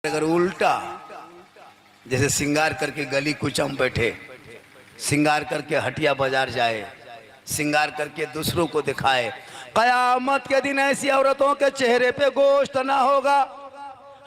अगर उल्टा जैसे श्रृंगार करके गली कुचम बैठे, श्रृंगार करके हटिया बाजार जाए, श्रृंगार करके दूसरों को दिखाए, कयामत के दिन ऐसी औरतों के चेहरे पे गोश्त ना होगा,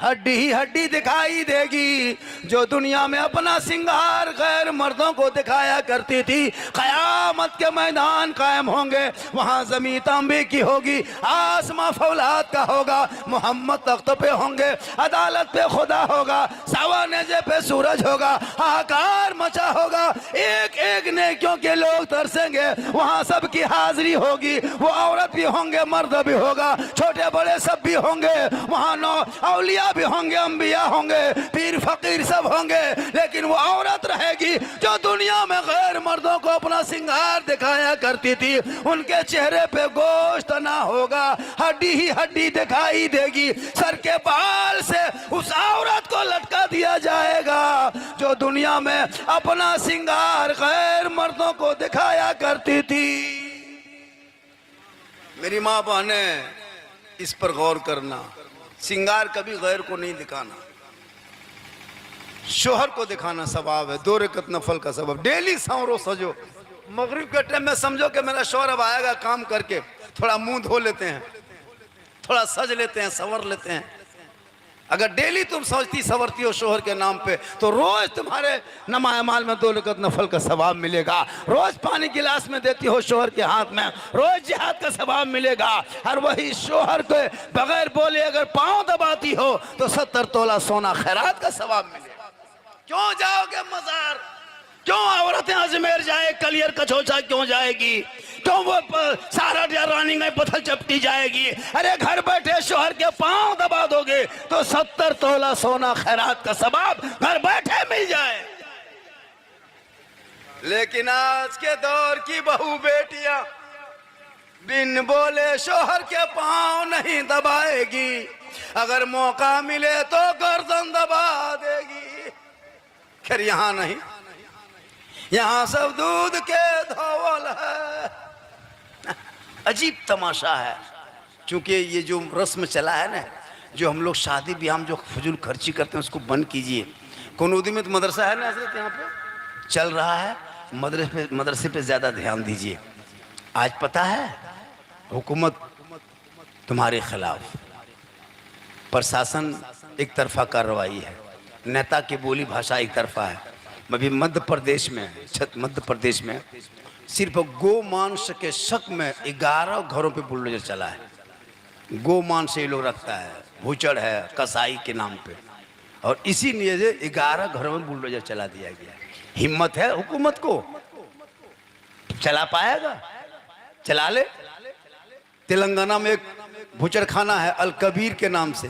हड्डी ही हड्डी दिखाई देगी। जो दुनिया में अपना श्रृंगार गैर मर्दों को दिखाया करती थी, कयामत के मैदान कायम होंगे, वहां जमीन तांबे की होगी, आसमां फौलाद का होगा, मोहम्मद तख्त पे होंगे, अदालत पे खुदा होगा, सवा नेज़े पे सूरज होगा, हाहाकार मचा होगा, एक एक नेकियों के लोग तरसेंगे, वहां सबकी हाजिरी होगी। वो औरत भी होंगे, मर्द भी होगा, छोटे बड़े सब भी होंगे, वहां नौ औलिया भी होंगे, अंबिया होंगे, पीर फकीर सब होंगे, लेकिन वो औरत रहेगी जो दुनिया में गैर मर्दों को अपना श्रृंगार दिखाया करती थी। उनके चेहरे पे गोश्त ना होगा, हड्डी ही हड्डी दिखाई देगी। सर के बाल से उस औरत को लटका दिया जाएगा जो दुनिया में अपना श्रृंगार गैर मर्दों को दिखाया करती थी। मेरी माँ बहने, इस पर गौर करना, श्रृंगार कभी गैर को नहीं दिखाना, शोहर को दिखाना सवाब है। 2 रकअत नफल का सबब, डेली संवरो सजो। मगरिब के टाइम में समझो कि मेरा शोहर अब आएगा काम करके, थोड़ा मुंह धो लेते हैं, थोड़ा सज लेते हैं, संवर लेते हैं। अगर डेली तुम सोचती संवरती हो शोहर के नाम पे, तो रोज तुम्हारे नमाज़ माल में 2 रकअत नफल का सवाब मिलेगा। रोज पानी गिलास में देती हो शोहर के हाथ में, रोज जिहाद का सवाब मिलेगा। और वही शोहर के बगैर बोले अगर पांव दबाती हो तो 70 तोला सोना खैरात का सवाब मिलेगा। क्यों जाओगे मजार? क्यों औरतें अजमेर जाए, कलियर कछोचा क्यों जाएगी? क्यों वो सारा रानी में पत्थर चपटी जाएगी? अरे घर बैठे शोहर के पांव दबा दोगे तो 70 तोला सोना खैरात का सवाब घर बैठे मिल जाए। लेकिन आज के दौर की बहू बेटियां बिन बोले शोहर के पांव नहीं दबाएगी, अगर मौका मिले तो गर्दन दबा देगी। खैर यहां नहीं, यहां सब दूध के धोवल है। अजीब तमाशा है, क्योंकि ये जो रस्म चला है ना, जो हम लोग शादी ब्याह में जो फजूल खर्ची करते हैं उसको बंद कीजिए। कनौदी में तो मदरसा है ना, हज़रत यहाँ पे चल रहा है, मदरसे पे ज़्यादा ध्यान दीजिए। आज पता है हुकूमत तुम्हारे खिलाफ, प्रशासन एक तरफा कार्रवाई है, नेता की बोली भाषा एक तरफा है। अभी मध्य प्रदेश में सिर्फ गो मांस के शक में 11 घरों पे बुलडोजर चला है। गो मांस ये लोग रखता है, भूचड़ है, कसाई के नाम पे, और इसी लिए 11 घरों में बुलडोजर चला दिया गया। हिम्मत है हुकूमत को? चला पाएगा? चला ले। तेलंगाना में एक भूचड़ खाना है अल कबीर के नाम से,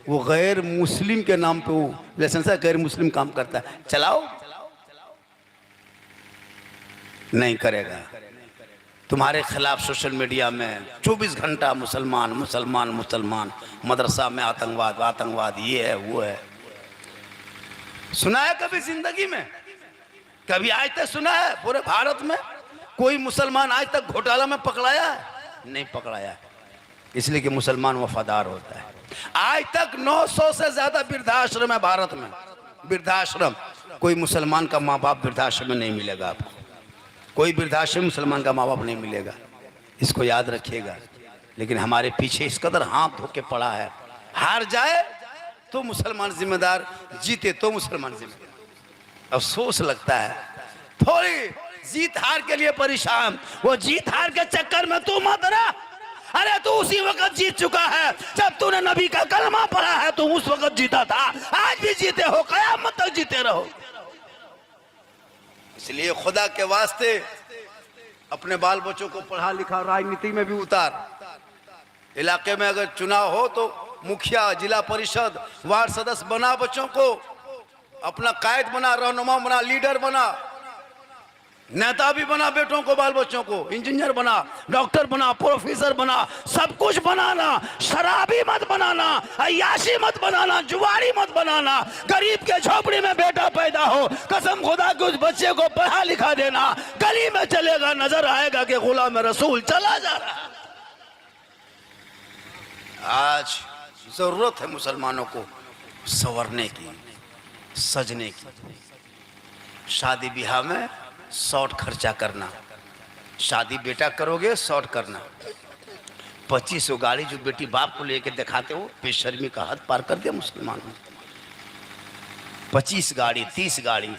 वो गैर मुस्लिम के नाम पे वो लाइसेंस है, गैर मुस्लिम काम करता है। चलाओ, नहीं करेगा। तुम्हारे खिलाफ सोशल मीडिया में 24 घंटा मुसलमान मुसलमान मुसलमान, मदरसा में आतंकवाद आतंकवाद, ये है वो है। सुना है कभी जिंदगी में? कभी आज तक सुना है पूरे भारत में कोई मुसलमान आज तक घोटाला में पकड़ाया है? नहीं पकड़ाया, इसलिए कि मुसलमान वफादार होता है। आज तक 900 से ज्यादा वृद्धाश्रम है भारत में, वृद्धाश्रम। कोई मुसलमान का माँ बाप वृद्धाश्रम में नहीं मिलेगा आपको, कोई वृद्धाश्रम मुसलमान का माँ बाप नहीं मिलेगा, इसको याद रखिएगा। लेकिन हमारे पीछे इस कदर हाथ धो के पड़ा है, हार जाए तो मुसलमान जिम्मेदार, जीते तो मुसलमान जिम्मेदार। अफसोस लगता है, थोड़ी जीत हार के लिए परेशान, वो जीत हार के चक्कर में तू मत रहा। अरे तू उसी वक्त जीत चुका है जब तूने नबी का कलमा पढ़ा है, तू उस वक्त जीता था, आज भी जीते हो, कयामत तक जीते रहो। इसलिए खुदा के वास्ते अपने बाल बच्चों को पढ़ा लिखा, राजनीति में भी उतार। इलाके में अगर चुनाव हो तो मुखिया, जिला परिषद, वार्ड सदस्य बना, बच्चों को अपना कायद बना, रहनुमा बना, लीडर बना, नेता भी बना, बेटों को, बाल बच्चों को इंजीनियर बना, डॉक्टर बना, प्रोफेसर बना, सब कुछ बनाना। शराबी मत बनाना, अय्याशी मत बनाना, जुआरी मत बनाना। गरीब के झोपड़ी में बेटा पैदा हो, कसम खुदा के उस बच्चे को पढ़ा लिखा देना, गली में चलेगा, नजर आएगा कि गुलाम रसूल चला जा रहा है। आज जरूरत है मुसलमानों को संवरने की, सजने की। शादी ब्याह में शॉर्ट खर्चा करना, शादी बेटा करोगे शॉर्ट करना। 25 गाड़ी जो बेटी बाप को लेके दिखाते हो, बेशर्मी का हद पार कर दिया मुसलमानों। 25 गाड़ी 30 गाड़ी।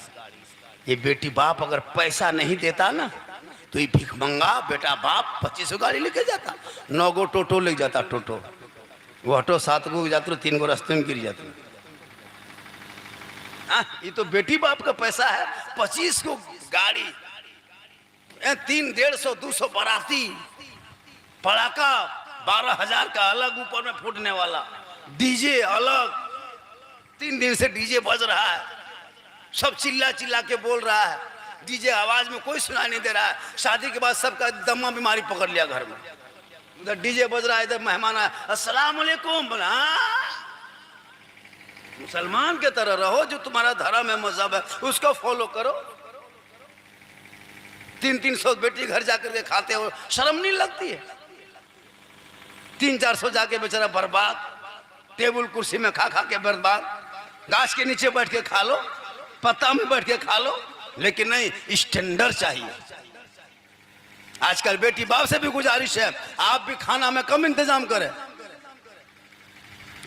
ये बेटी बाप अगर पैसा नहीं देता ना तो ये भिखमंगा बेटा बाप 25 गाड़ी लेके जाता, 9 गो टोटो ले जाता। टोटो वो ऑटो 7 गो जाते, 3 गो रास्ते में गिर जाते। ये तो बेटी बाप का पैसा है। 25 को गाड़ी, 300-150 200 बाराती, पड़ाका 12,000 का अलग ऊपर में फूटने वाला, डीजे अलग। 3 दिन से डीजे बज रहा है, सब चिल्ला चिल्ला के बोल रहा है, डीजे आवाज में कोई सुनाई नहीं दे रहा है। शादी के बाद सबका दमा बीमारी पकड़ लिया घर में। उधर डीजे बज रहा है, इधर मेहमान आया, अस्सलाम वालेकुम। बोला मुसलमान के तरह रहो, जो तुम्हारा धर्म है मजहब है उसको फॉलो करो। 300 बेटी घर जाकर के खाते हो, शर्म नहीं लगती है? 300-400 जाके बेचारा बर्बाद, टेबल कुर्सी में खा खा के बर्बाद। गाछ के नीचे बैठ के खा लो, पत्ता में बैठ के खा लो, लेकिन नहीं, स्टैंडर्ड चाहिए। आजकल बेटी बाप से भी गुजारिश है, आप भी खाना में कम इंतजाम करें।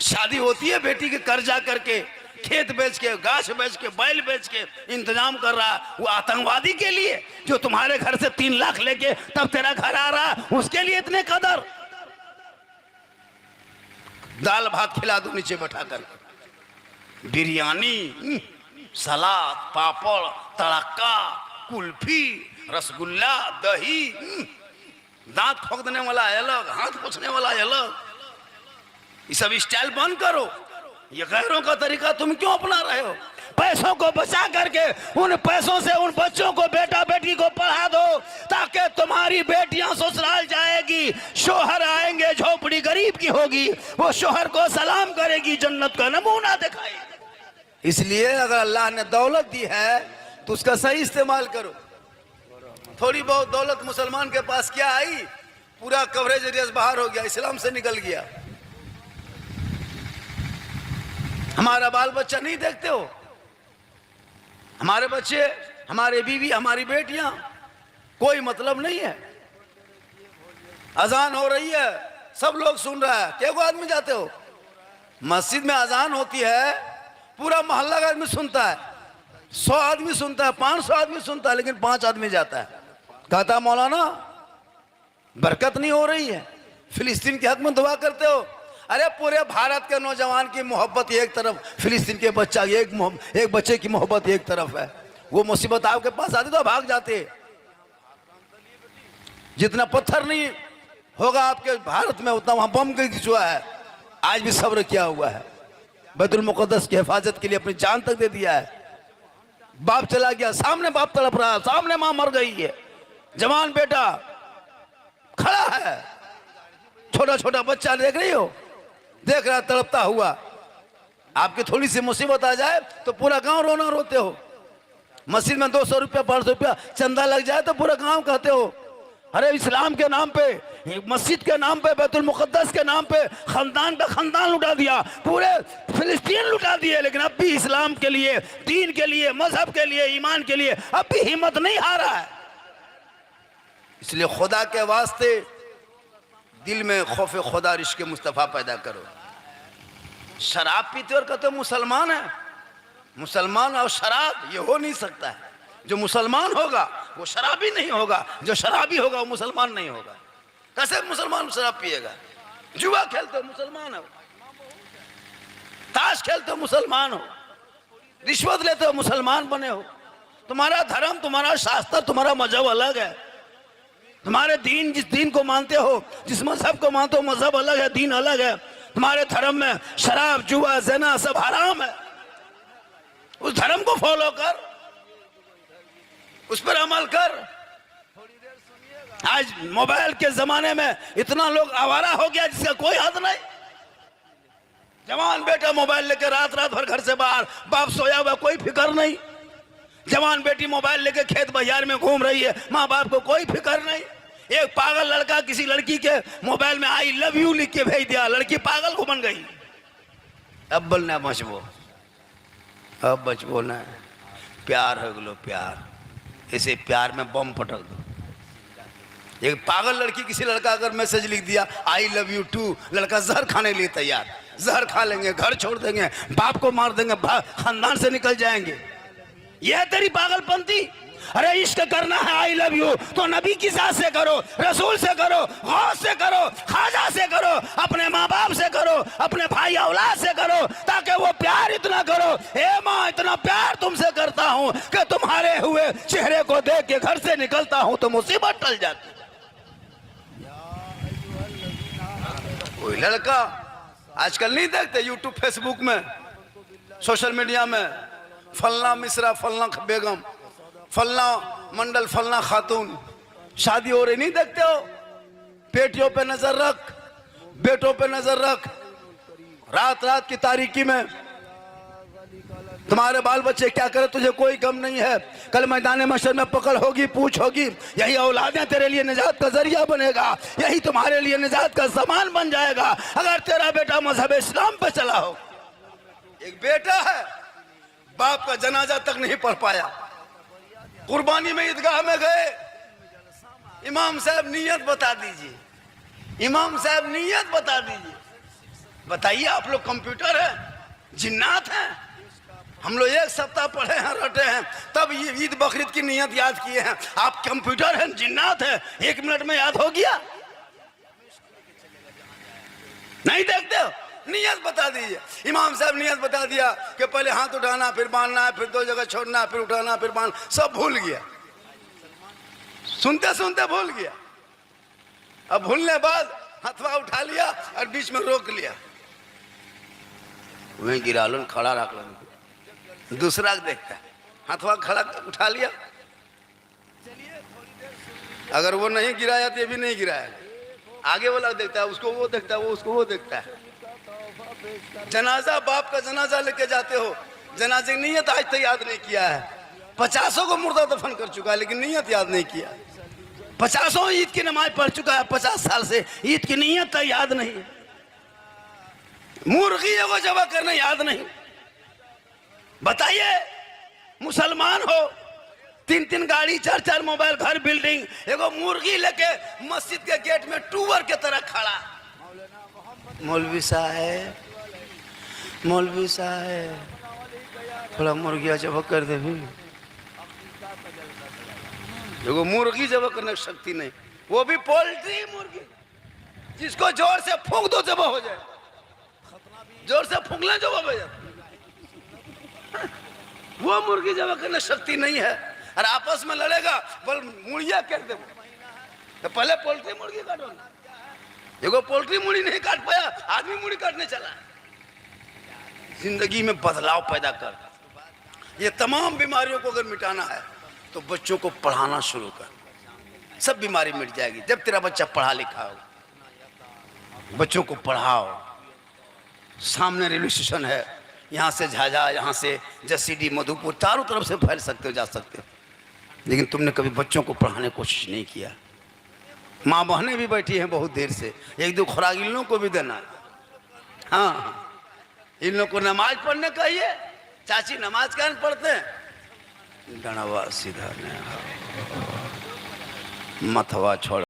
शादी होती है, बेटी के कर्जा करके, खेत बेच के, गाछ बेच के, बैल बेच के इंतजाम कर रहा है। वो आतंकवादी के लिए जो तुम्हारे घर से 3 लाख लेके तब तेरा घर आ रहा, उसके लिए इतने कदर। दाल भात खिला दो नीचे बैठा कर, बिरयानी, सलाद, पापड़, तड़का, कुल्फी, रसगुल्ला, दही, दांत ठोकने वाला अलग, हाथ पोंछने वाला अलग। ये सब स्टाइल बंद करो। ये गैरों का तरीका तुम क्यों अपना रहे हो? पैसों को बचा करके उन पैसों से उन बच्चों को, बेटा बेटी को पढ़ा दो, ताकि तुम्हारी बेटियां ससुराल जाएगी, शोहर आएंगे, झोपड़ी गरीब की होगी, वो शोहर को सलाम करेगी, जन्नत का नमूना दिखाएगी। इसलिए अगर अल्लाह ने दौलत दी है तो उसका सही इस्तेमाल करो। थोड़ी बहुत दौलत मुसलमान के पास क्या आई, पूरा कवरेज एरिया बाहर हो गया, इस्लाम से निकल गया। हमारा बाल बच्चा नहीं देखते हो? हमारे बच्चे, हमारे बीवी, हमारी बेटियां, कोई मतलब नहीं है। अजान हो रही है, सब लोग सुन रहा है, क्या को आदमी जाते हो? मस्जिद में अजान होती है, पूरा मोहल्ला का आदमी सुनता है, 100 आदमी सुनता है, 500 आदमी सुनता है, लेकिन 5 आदमी जाता है। कहता मौलाना बरकत नहीं हो रही है, फिलिस्तीन के हक में दुआ करते हो। अरे पूरे भारत के नौजवान की मोहब्बत एक तरफ, फिलिस्तीन के बच्चा एक बच्चे की मोहब्बत एक तरफ है। वो मुसीबत आपके पास आती तो भाग जाते। जितना पत्थर नहीं होगा आपके भारत में, उतना वहां बम गिरा है। आज भी सब्र किया हुआ है, बैतुल मुकद्दस की हिफाजत के लिए अपनी जान तक दे दिया है। बाप चला गया, सामने बाप तड़प रहा है, सामने मां मर गई है, जवान बेटा खड़ा है, छोटा छोटा बच्चा देख रही हो, देख रहा तड़पता हुआ। आपकी थोड़ी सी मुसीबत आ जाए तो पूरा गांव रोना रोते हो। मस्जिद में 200 रुपया 500 रुपया चंदा लग जाए तो पूरा गांव कहते हो, अरे इस्लाम के नाम पे, मस्जिद के नाम पे, बैतुल मुकद्दस के नाम पे खानदान पे खानदान लुटा दिया, पूरे फिलिस्तीन लुटा दिए। लेकिन अब भी इस्लाम के लिए, दीन के लिए, मजहब के लिए, ईमान के लिए अब भी हिम्मत नहीं हारा है। इसलिए खुदा के वास्ते दिल में खौफ खुदा, रिश्क मुस्तफ़ा पैदा करो। शराब पीते और कहते मुसलमान है, मुसलमान और शराब ये हो नहीं सकता है। जो मुसलमान होगा वो शराबी नहीं होगा, जो शराबी होगा वो मुसलमान नहीं होगा। कैसे मुसलमान शराब पिएगा? जुआ खेलते हो मुसलमान हो, ताश खेलते हो मुसलमान हो, रिश्वत लेते हो मुसलमान बने हो। तुम्हारा धर्म, तुम्हारा शास्त्र, तुम्हारा मजहब अलग है। तुम्हारे दीन, जिस दीन को मानते हो, जिस मजहब को मानते हो, मजहब अलग है, दीन अलग है। तुम्हारे धर्म में शराब, जुआ, ज़िना सब हराम है। उस धर्म को फॉलो कर, उस पर अमल कर। आज मोबाइल के जमाने में इतना लोग आवारा हो गया जिसका कोई हद नहीं। जवान बेटा मोबाइल लेकर रात रात भर घर से बाहर, बाप सोया हुआ, कोई फिक्र नहीं। जवान बेटी मोबाइल लेकर खेत बाजार में घूम रही है, माँ बाप को कोई फिक्र नहीं। एक पागल लड़का किसी लड़की के मोबाइल में आई लव यू लिख के भेज दिया, लड़की पागल को बन गई। अब बोलना मशबो अब बचबो ना, प्यार हो गलो प्यार, ऐसे प्यार में बम पटक दो। एक पागल लड़की किसी लड़का अगर मैसेज लिख दिया आई लव यू टू, लड़का जहर खाने के लिए तैयार, जहर खा लेंगे, घर छोड़ देंगे, बाप को मार देंगे, खानदान से निकल जाएंगे। यह है तेरी पागलपंती। अरे इश्क करना है आई लव यू तो नबी की जात से करो, रसूल से करो, गौस से करो, खाजा से करो, अपने माँ बाप से करो, अपने भाई औलाद से करो, ताकि वो प्यार इतना करो, ए माँ इतना प्यार तुमसे करता हूँ कि तुम्हारे हुए चेहरे को देख के घर से निकलता हूँ तो मुसीबत टल जाती। कोई लड़का आजकल नहीं देखते यूट्यूब फेसबुक में सोशल मीडिया में, फलना मिश्रा, फलना बेगम, फलना मंडल, फलना खातून शादी हो रही, नहीं देखते हो? बेटियों पे नजर रख, बेटों पे नजर रख, रात रात की तारीकी में तुम्हारे बाल बच्चे क्या करे तुझे कोई गम नहीं है। कल मैदान महशर में पकड़ होगी, पूछ होगी, यही औलादें तेरे लिए निजात का जरिया बनेगा, यही तुम्हारे लिए निजात का सामान बन जाएगा अगर तेरा बेटा मजहब इस्लाम पे चला हो। एक बेटा है बाप का जनाजा तक नहीं पढ़ पाया, कुर्बानी में ईदगाह में गए, इमाम साहब नियत बता दीजिए, इमाम साहब नियत बता दीजिए। बताइए आप लोग कंप्यूटर है, जिन्नात हैं? हम लोग एक सप्ताह पढ़े हैं, रटे हैं, तब ये ईद बकरीद की नियत याद किए हैं। आप कंप्यूटर हैं, जिन्नात है, 1 मिनट में याद हो गया? नहीं देखते हो? नियत बता दीजिए। इमाम साहब नियत बता दिया कि पहले हाथ उठाना, फिर बांधना, फिर 2 जगह छोड़ना, फिर उठाना, फिर बांध, सब भूल गया, सुनते सुनते भूल गया। अब भूलने बाद हथवा उठा लिया और बीच में रोक लिया, वहीं गिरा लो, खड़ा रख लो, दूसरा देखता है, हथवा खड़ा उठा लिया, अगर वो नहीं गिराया तो ये भी नहीं गिराया, आगे वाला देखता है, उसको वो देखता है, वो उसको वो देखता है। जनाजा, बाप का जनाजा लेके जाते हो, जनाजे की नियत आज तक याद नहीं किया है। 50 को मुर्दा दफन कर चुका है लेकिन नियत याद नहीं किया। 50 ईद की नमाज पढ़ चुका है 50 साल से, ईद की नियत तक याद नहीं। मुर्गी को जबा करना याद नहीं। बताइए, मुसलमान हो, 3 गाड़ी, 4 मोबाइल, घर, बिल्डिंग, एगो मुर्गी लेके मस्जिद के गेट में टूवर के तरह खड़ा, मौलवी साहब, मौलवी साहब थोड़ा मुर्गिया जब कर दे भी। एगो मुर्गी जब करने की शक्ति नहीं, वो भी पोल्ट्री मुर्गी, जिसको जोर से फूंक दो जब हो जाए, जोर से फूंकना जब हो जाए, वो मुर्गी जब करने शक्ति नहीं है। और आपस में लड़ेगा, बोल मुड़िया कर दे, तो पहले पोल्ट्री मुर्गी काटो ना। देखो पोल्ट्री मुड़ी नहीं काट पाया, आदमी मुड़ी काटने चला। जिंदगी में बदलाव पैदा कर। ये तमाम बीमारियों को अगर मिटाना है तो बच्चों को पढ़ाना शुरू कर, सब बीमारी मिट जाएगी। जब तेरा बच्चा पढ़ा लिखा हो, बच्चों को पढ़ाओ। सामने रेलवे स्टेशन है, यहाँ से झाझा, यहाँ से जसीडी, मधुपुर, चारों तरफ से फैल सकते हो, जा सकते हो, लेकिन तुमने कभी बच्चों को पढ़ाने की कोशिश नहीं किया। माँ बहनें भी बैठी हैं बहुत देर से, 1-2 खुराक इन लोगों को भी देना। हाँ, इन लोगों को नमाज पढ़ने कहिए। चाची नमाज क्या पढ़ते हैं? डंडवा सीधा मथवा छोड़